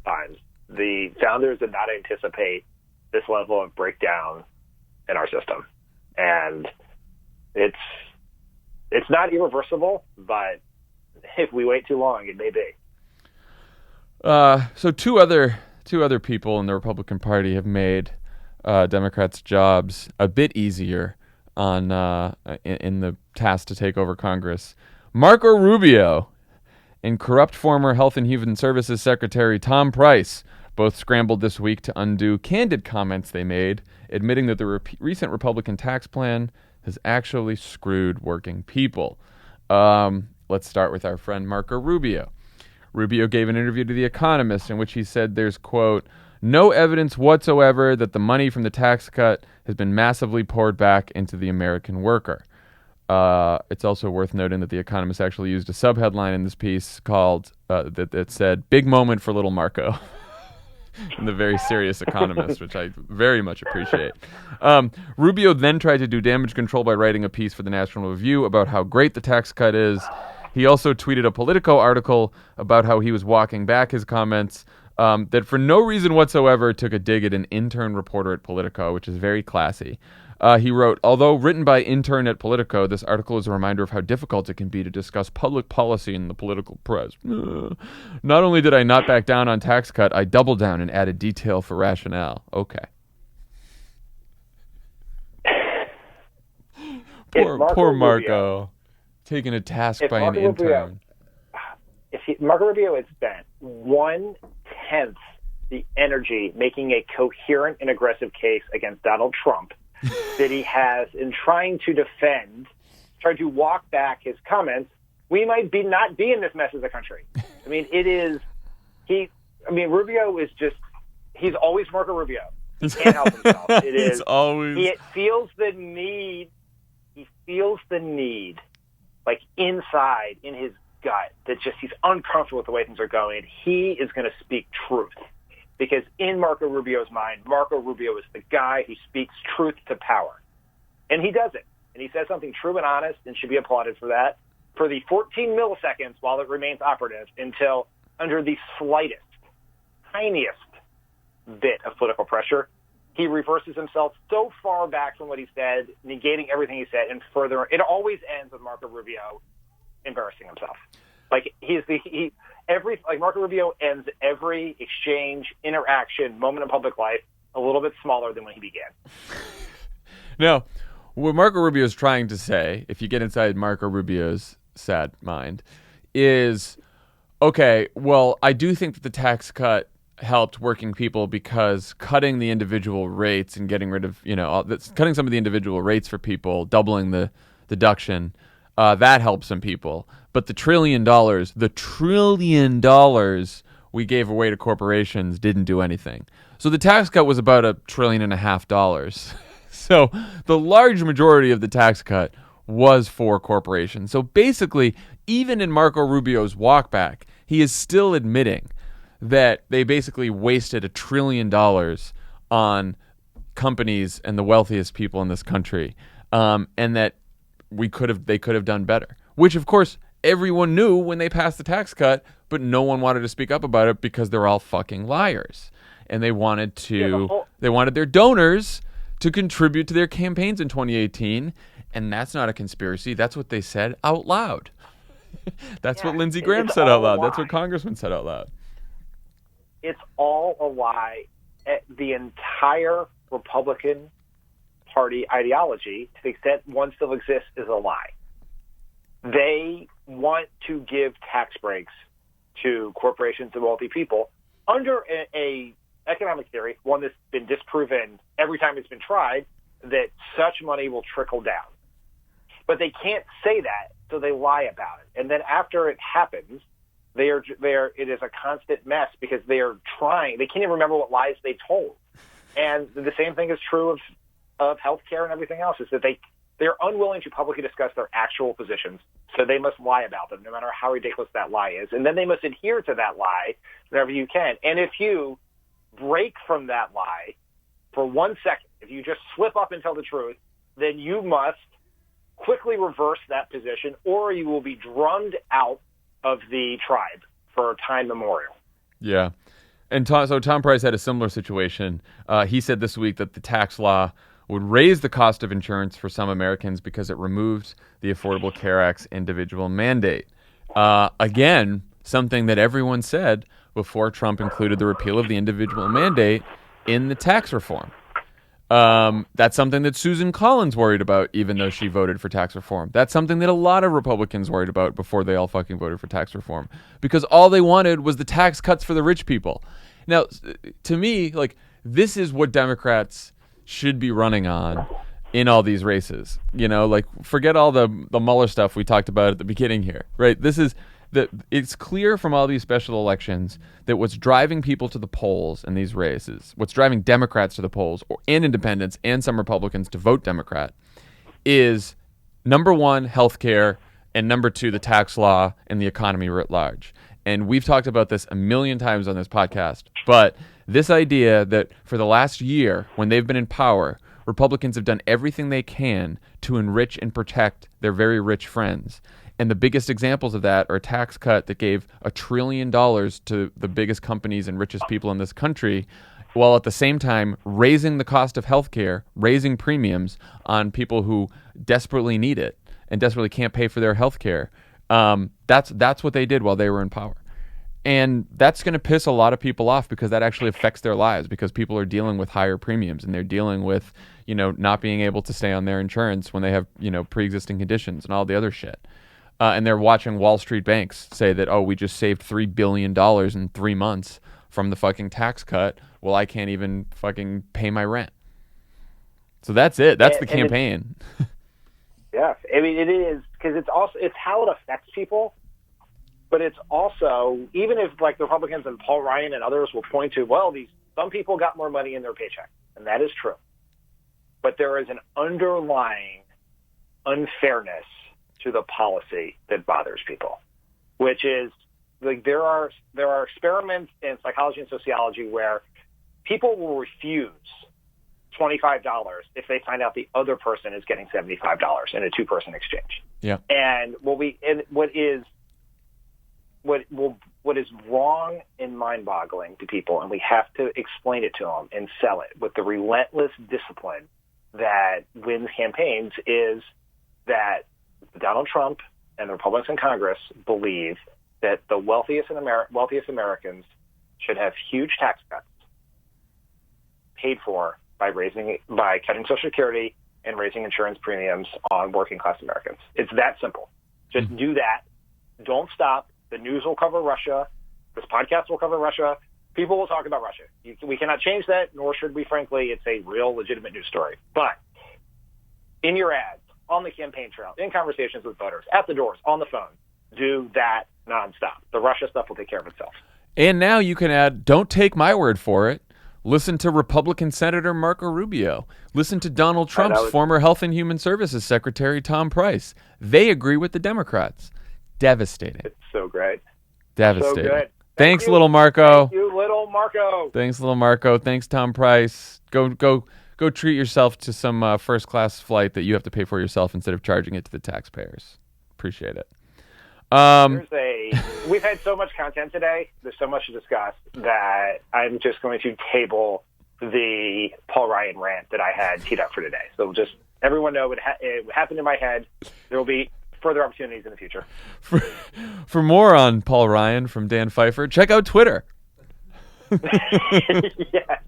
times. The founders did not anticipate this level of breakdown in our system, and it's not irreversible, but if we wait too long, it may be. So two other people in the Republican Party have made Democrats' jobs a bit easier on in the task to take over Congress. Marco Rubio and corrupt former Health and Human Services Secretary Tom Price both scrambled this week to undo candid comments they made, admitting that the recent Republican tax plan has actually screwed working people. Let's start with our friend Marco Rubio. Rubio gave an interview to The Economist in which he said there's, quote, no evidence whatsoever that the money from the tax cut has been massively poured back into the American worker. It's also worth noting that The Economist actually used a subheadline in this piece called that said, big moment for little Marco. and the very serious economist, which I very much appreciate. Rubio then tried to do damage control by writing a piece for the National Review about how great the tax cut is. He also tweeted a Politico article about how he was walking back his comments that for no reason whatsoever took a dig at an intern reporter at Politico, which is very classy. He wrote, although written by intern at Politico, this article is a reminder of how difficult it can be to discuss public policy in the political press. Not only did I not back down on tax cut, I doubled down and added detail for rationale. Okay. Poor Marco. Taken a task by an intern. Marco Rubio had spent 1/10 the energy making a coherent and aggressive case against Donald Trump that he has in trying to walk back his comments, we might not be in this mess as a country. I mean, Rubio is he's always Marco Rubio. He can't help himself. He feels the need, like inside in his gut, that he's uncomfortable with the way things are going. He is going to speak truth. Because in Marco Rubio's mind, Marco Rubio is the guy who speaks truth to power. And he does it. And he says something true and honest and should be applauded for that. For the 14 milliseconds while it remains operative until under the slightest, tiniest bit of political pressure, he reverses himself so far back from what he said, negating everything he said, and further. It always ends with Marco Rubio embarrassing himself. Like Marco Rubio ends every exchange, interaction, moment in public life a little bit smaller than when he began. Now, what Marco Rubio is trying to say, if you get inside Marco Rubio's sad mind, is, okay, well, I do think that the tax cut helped working people because cutting the individual rates and getting rid of, cutting some of the individual rates for people, doubling the deduction, that helps some people. But the $1 trillion we gave away to corporations didn't do anything. So the tax cut was about $1.5 trillion. So the large majority of the tax cut was for corporations. So basically, even in Marco Rubio's walkback, he is still admitting that they basically wasted $1 trillion on companies and the wealthiest people in this country, and that they could have done better. Which, of course, everyone knew when they passed the tax cut, but no one wanted to speak up about it because they're all fucking liars, and they wanted their donors to contribute to their campaigns in 2018, and that's not a conspiracy. That's what they said out loud. That's what Lindsey Graham said out loud. That's what congressmen said out loud. It's all a lie. The entire Republican Party ideology, to the extent one still exists, is a lie. They want to give tax breaks to corporations and wealthy people under a economic theory, one that's been disproven every time it's been tried, that such money will trickle down. But they can't say that, so they lie about it. And then after it happens, it is a constant mess because they can't even remember what lies they told. And the same thing is true of healthcare and everything else, is that they're unwilling to publicly discuss their actual positions, so they must lie about them, no matter how ridiculous that lie is. And then they must adhere to that lie whenever you can. And if you break from that lie for 1 second, if you just slip up and tell the truth, then you must quickly reverse that position, or you will be drummed out of the tribe for time memorial. Yeah. And Tom Price had a similar situation. He said this week that the tax law would raise the cost of insurance for some Americans because it removes the Affordable Care Act's individual mandate. Again, something that everyone said before Trump included the repeal of the individual mandate in the tax reform. That's something that Susan Collins worried about, even though she voted for tax reform. That's something that a lot of Republicans worried about before they all fucking voted for tax reform, because all they wanted was the tax cuts for the rich people. Now, to me, this is what Democrats should be running on in all these races. Forget all the Mueller stuff we talked about at the beginning here, right? It's clear from all these special elections that what's driving people to the polls in these races, what's driving Democrats to the polls, and independents and some Republicans to vote Democrat, is number one, healthcare, and number two, the tax law and the economy writ large. And we've talked about this a million times on this podcast, but This idea that for the last year, when they've been in power, Republicans have done everything they can to enrich and protect their very rich friends. And the biggest examples of that are a tax cut that gave $1 trillion to the biggest companies and richest people in this country, while at the same time raising the cost of healthcare, raising premiums on people who desperately need it and desperately can't pay for their healthcare. That's what they did while they were in power. And that's going to piss a lot of people off because that actually affects their lives, because people are dealing with higher premiums and they're dealing with, not being able to stay on their insurance when they have, pre-existing conditions and all the other shit. And they're watching Wall Street banks say that, we just saved $3 billion in 3 months from the fucking tax cut. Well, I can't even fucking pay my rent. So that's it. That's the campaign. Yeah. I mean, it is, because it's how it affects people. But it's also, even if like the Republicans and Paul Ryan and others will point to, some people got more money in their paycheck, and that is true. But there is an underlying unfairness to the policy that bothers people, which is like there are experiments in psychology and sociology where people will refuse $25 if they find out the other person is getting $75 in a two-person exchange. Yeah. And what is wrong and mind-boggling to people, and we have to explain it to them and sell it with the relentless discipline that wins campaigns, is that Donald Trump and the Republicans in Congress believe that the wealthiest Americans should have huge tax cuts paid for by cutting Social Security and raising insurance premiums on working-class Americans. It's that simple. Just do that. Don't stop. The news will cover Russia. This podcast will cover Russia. People will talk about Russia. We cannot change that, nor should we, frankly. It's a real, legitimate news story. But in your ads, on the campaign trail, in conversations with voters, at the doors, on the phone, do that nonstop. The Russia stuff will take care of itself. And now you can add, don't take my word for it. Listen to Republican Senator Marco Rubio. Listen to Donald Trump's former Health and Human Services Secretary, Tom Price. They agree with the Democrats. Devastating. It's so great. Devastating. So good. Thanks, little Marco. Thank you, little Marco. Thanks, little Marco. Thanks, Tom Price. Go treat yourself to some first-class flight that you have to pay for yourself instead of charging it to the taxpayers. Appreciate it. We've had so much content today. There's so much to discuss that I'm just going to table the Paul Ryan rant that I had teed up for today. So just everyone know it happened in my head. There will be further opportunities in the future. For more on Paul Ryan from Dan Pfeiffer, check out Twitter. Yes.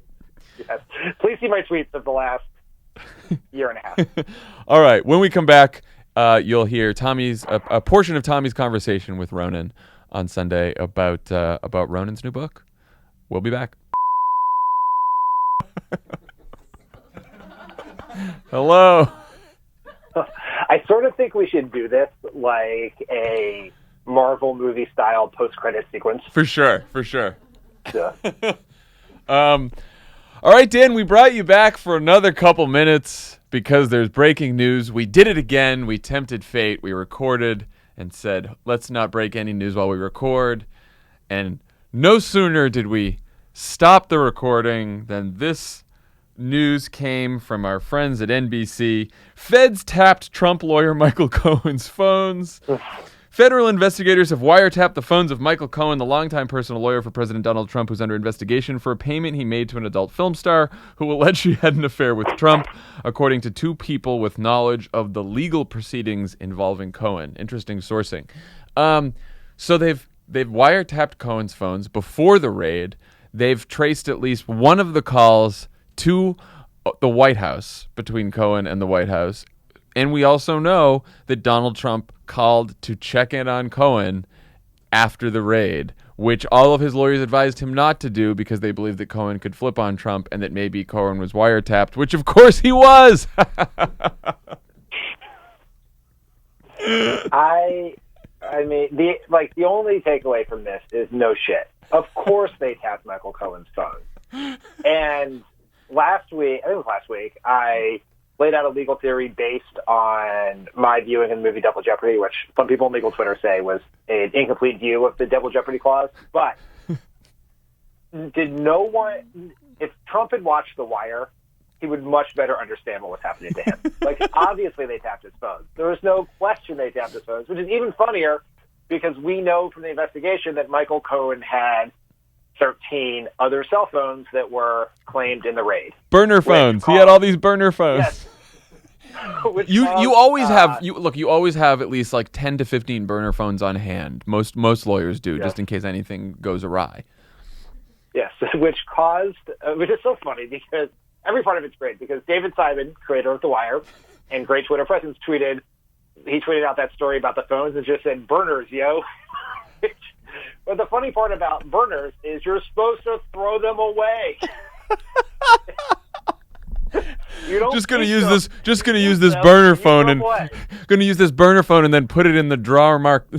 Please see my tweets of the last year and a half. All right. When we come back, you'll hear a portion of Tommy's conversation with Ronan on Sunday about Ronan's new book. We'll be back. Hello. I sort of think we should do this like a Marvel movie style post-credit sequence. For sure. Yeah. All right, Dan, we brought you back for another couple minutes because there's breaking news. We did it again. We tempted fate. We recorded and said, let's not break any news while we record. And no sooner did we stop the recording than this news came from our friends at NBC. Feds tapped Trump lawyer Michael Cohen's phones. Federal investigators have wiretapped the phones of Michael Cohen, the longtime personal lawyer for President Donald Trump, who's under investigation for a payment he made to an adult film star who alleged she had an affair with Trump, according to two people with knowledge of the legal proceedings involving Cohen. Interesting sourcing. So they've wiretapped Cohen's phones before the raid. They've traced at least one of the calls to the White House, between Cohen and the White House. And we also know that Donald Trump called to check in on Cohen after the raid, which all of his lawyers advised him not to do because they believed that Cohen could flip on Trump and that maybe Cohen was wiretapped, which of course he was. I mean, the only takeaway from this is no shit. Of course they tapped Michael Cohen's phone. And last week, I laid out a legal theory based on my viewing of the movie Double Jeopardy, which some people on legal Twitter say was an incomplete view of the Double Jeopardy clause. But did no one, if Trump had watched The Wire, he would much better understand what was happening to him. Like, obviously they tapped his phone. There was no question they tapped his phones, which is even funnier because we know from the investigation that Michael Cohen had 13 other cell phones that were claimed in the raid. Burner phones. He had all these burner phones. Yes. You always have you always have at least like 10 to 15 burner phones on hand. Most lawyers do, just in case anything goes awry. Yes, which is so funny because every part of it's great because David Simon, creator of The Wire and great Twitter presence, tweeted out that story about the phones and just said burners, yo. But the funny part about burners is you're supposed to throw them away. Just gonna use this burner phone and gonna use this burner phone and then put it in the drawer marked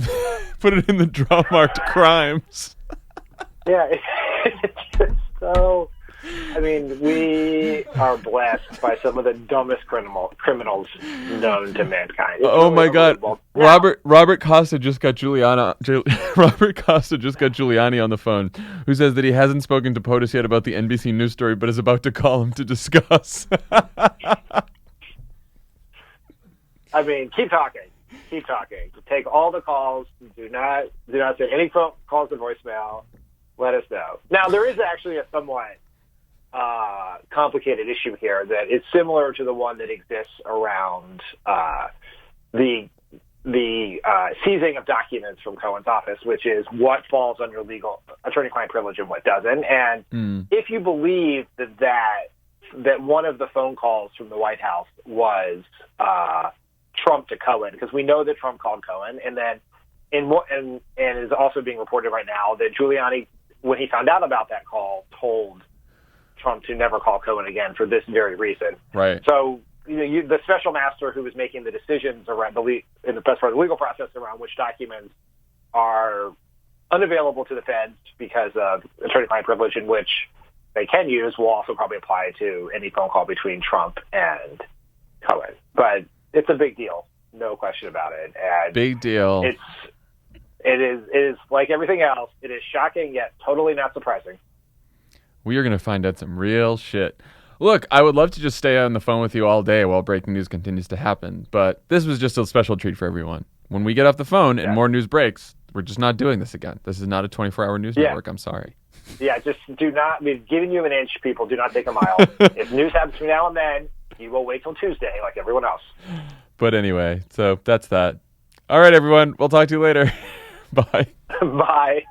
crimes. Yeah, it's just so. I mean, we are blessed by some of the dumbest criminals known to mankind. Oh my God, Robert Costa just got Giuliani on the phone, who says that he hasn't spoken to POTUS yet about the NBC News story, but is about to call him to discuss. I mean, keep talking. Take all the calls. Do not send any calls to voicemail. Let us know. Now, there is actually a somewhat complicated issue here that is similar to the one that exists around the seizing of documents from Cohen's office, which is what falls under legal attorney-client privilege and what doesn't. And if you believe that one of the phone calls from the White House was Trump to Cohen, because we know that Trump called Cohen, and then and is also being reported right now that Giuliani, when he found out about that call, told Trump to never call Cohen again for this very reason. Right. So, the special master who was making the decisions around in the best part of the legal process around which documents are unavailable to the feds because of attorney-client privilege, in which they can use, will also probably apply to any phone call between Trump and Cohen. But it's a big deal, no question about it. And big deal. It is like everything else. It is shocking yet totally not surprising. We are going to find out some real shit. Look, I would love to just stay on the phone with you all day while breaking news continues to happen, but this was just a special treat for everyone. When we get off the phone and more news breaks, we're just not doing this again. This is not a 24-hour news network. I'm sorry. Yeah, just do not. We've given you an inch, people. Do not take a mile. If news happens between now and then, you will wait till Tuesday like everyone else. But anyway, so that's that. All right, everyone. We'll talk to you later. Bye. Bye.